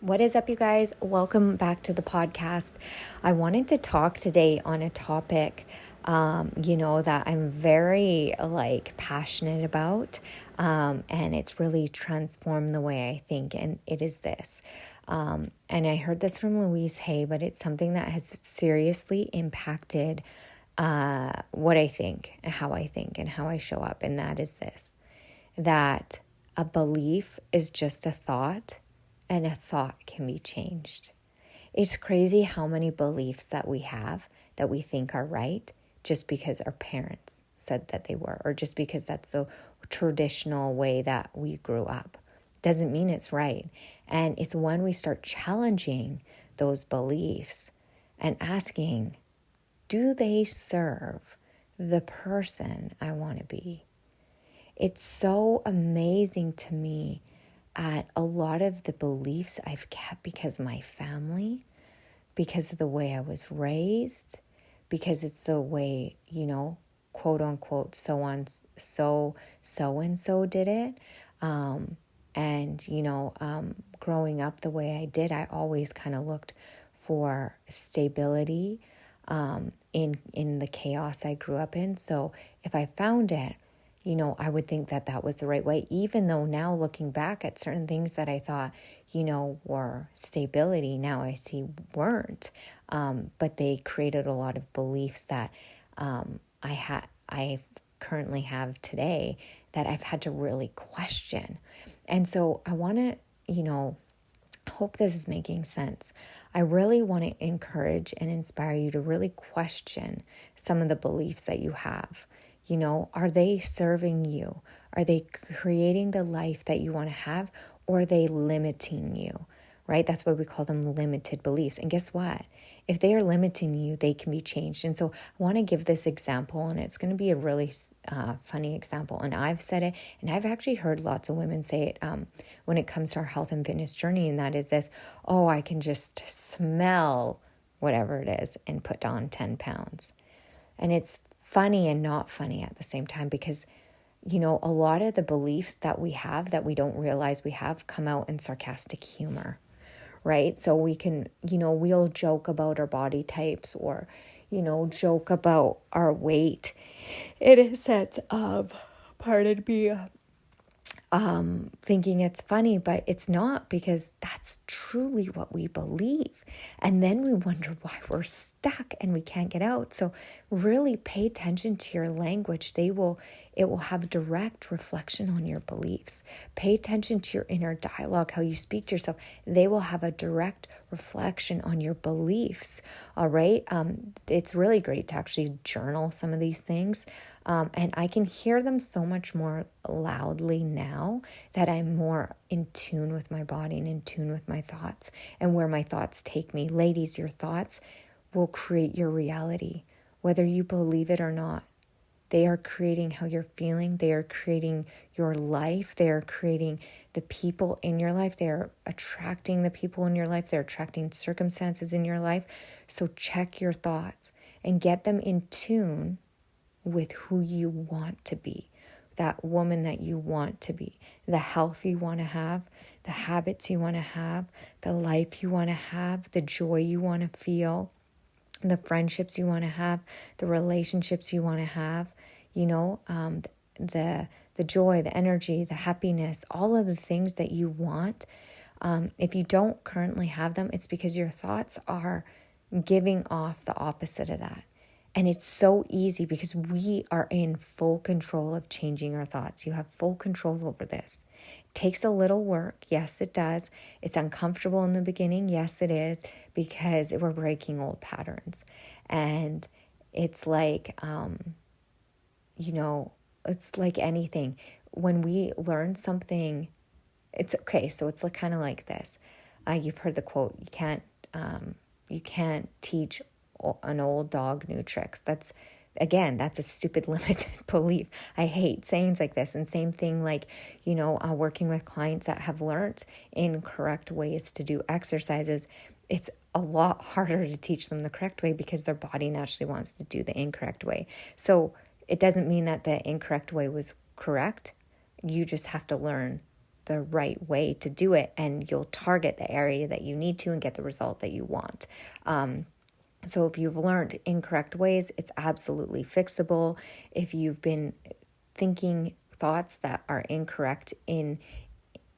What is up, you guys? Welcome back to the podcast. I wanted to talk today on a topic, that I'm very passionate about, and it's really transformed the way I think. And it is this. And I heard this from Louise Hay, but it's something that has seriously impacted what I think, and how I show up. And that is this, that a belief is just a thought, and a thought can be changed. It's crazy how many beliefs that we have that we think are right just because our parents said that they were, or just because that's the traditional way that we grew up. Doesn't mean it's right. And it's when we start challenging those beliefs and asking, do they serve the person I want to be? It's so amazing to me at a lot of the beliefs I've kept because of my family, because of the way I was raised, because it's the way, quote unquote, so and so did it. Growing up the way I did, I always kind of looked for stability in the chaos I grew up in. So if I found it, I would think that that was the right way, even though now looking back at certain things that I thought, were stability, now I see weren't. But they created a lot of beliefs that I currently have today that I've had to really question. And so I want to, hope this is making sense. I really want to encourage and inspire you to really question some of the beliefs that you have. Are they serving you? Are they creating the life that you want to have, or are they limiting you, right? That's why we call them limited beliefs. And guess what? If they are limiting you, they can be changed. And so I want to give this example, and it's going to be a really funny example. And I've said it, and I've actually heard lots of women say it when it comes to our health and fitness journey, and that is this, I can just smell whatever it is and put on 10 pounds. And it's funny and not funny at the same time, because a lot of the beliefs that we have that we don't realize we have come out in sarcastic humor, right? So we can, we'll joke about our body types, or joke about our weight in a sense of, pardon me, thinking it's funny, but it's not, because that's truly what we believe. And then we wonder why we're stuck and we can't get out. So really pay attention to your language. It will have direct reflection on your beliefs. Pay attention to your inner dialogue, how you speak to yourself. They will have a direct reflection on your beliefs. All right. It's really great to actually journal some of these things. And I can hear them so much more loudly now that I'm more in tune with my body and in tune with my thoughts and where my thoughts take me. Ladies, your thoughts will create your reality, whether you believe it or not. They are creating how you're feeling. They are creating your life. They are creating the people in your life. They are attracting the people in your life. They're attracting circumstances in your life. So check your thoughts and get them in tune with who you want to be, that woman that you want to be, the health you want to have, the habits you want to have, the life you want to have, the joy you want to feel, the friendships you want to have, the relationships you want to have, the joy, the energy, the happiness, all of the things that you want. If you don't currently have them, it's because your thoughts are giving off the opposite of that. And it's so easy because we are in full control of changing our thoughts. You have full control over this. It takes a little work. Yes, it does. It's uncomfortable in the beginning. Yes, it is, because we're breaking old patterns. And it's like, it's like anything. When we learn something, it's okay. So it's kind of like this. You've heard the quote, you can't teach an old dog new tricks. That's a stupid limited belief. I hate sayings like this. And same thing, working with clients that have learned incorrect ways to do exercises. It's a lot harder to teach them the correct way because their body naturally wants to do the incorrect way. So it doesn't mean that the incorrect way was correct. You just have to learn the right way to do it, and you'll target the area that you need to and get the result that you want. So if you've learned incorrect ways, it's absolutely fixable. If you've been thinking thoughts that are incorrect in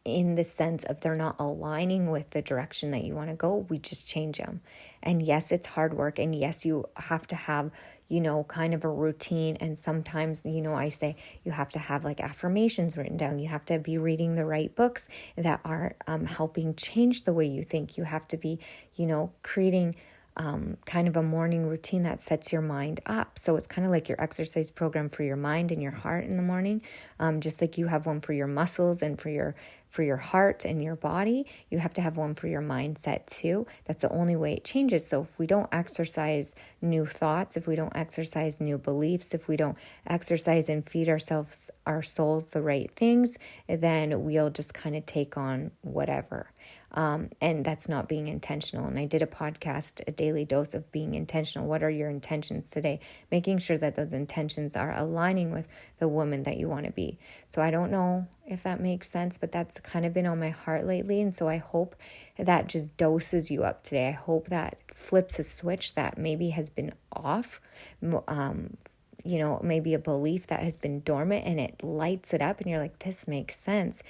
the sense of they're not aligning with the direction that you want to go, we just change them. And yes, it's hard work. And yes, you have to have, kind of a routine. And sometimes, I say you have to have like affirmations written down. You have to be reading the right books that are helping change the way you think. You have to be, creating kind of a morning routine that sets your mind up. So it's kind of like your exercise program for your mind and your heart in the morning. Just like you have one for your muscles and for your heart and your body, you have to have one for your mindset too. That's the only way it changes. So if we don't exercise new thoughts, if we don't exercise new beliefs, if we don't exercise and feed our souls the right things, then we'll just kind of take on whatever. And that's not being intentional. And I did a podcast, A Daily Dose of Being Intentional. What are your intentions today? Making sure that those intentions are aligning with the woman that you want to be. So I don't know if that makes sense, but that's kind of been on my heart lately. And so I hope that just doses you up today. I hope that flips a switch that maybe has been off, maybe a belief that has been dormant, and it lights it up and you're like, this makes sense.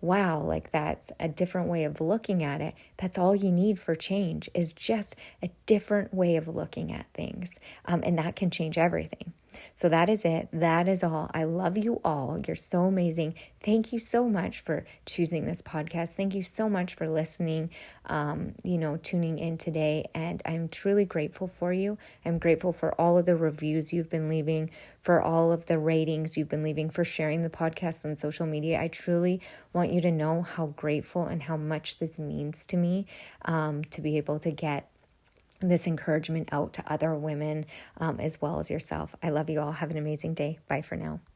Wow, like that's a different way of looking at it. That's all you need for change, is just a different way of looking at things. And that can change everything. So that is it. That is all. I love you all. You're so amazing. Thank you so much for choosing this podcast. Thank you so much for listening, tuning in today. And I'm truly grateful for you. I'm grateful for all of the reviews you've been leaving, for all of the ratings you've been leaving, for sharing the podcast on social media. I truly want you to know how grateful and how much this means to me, to be able to get this encouragement out to other women, as well as yourself. I love you all. Have an amazing day. Bye for now.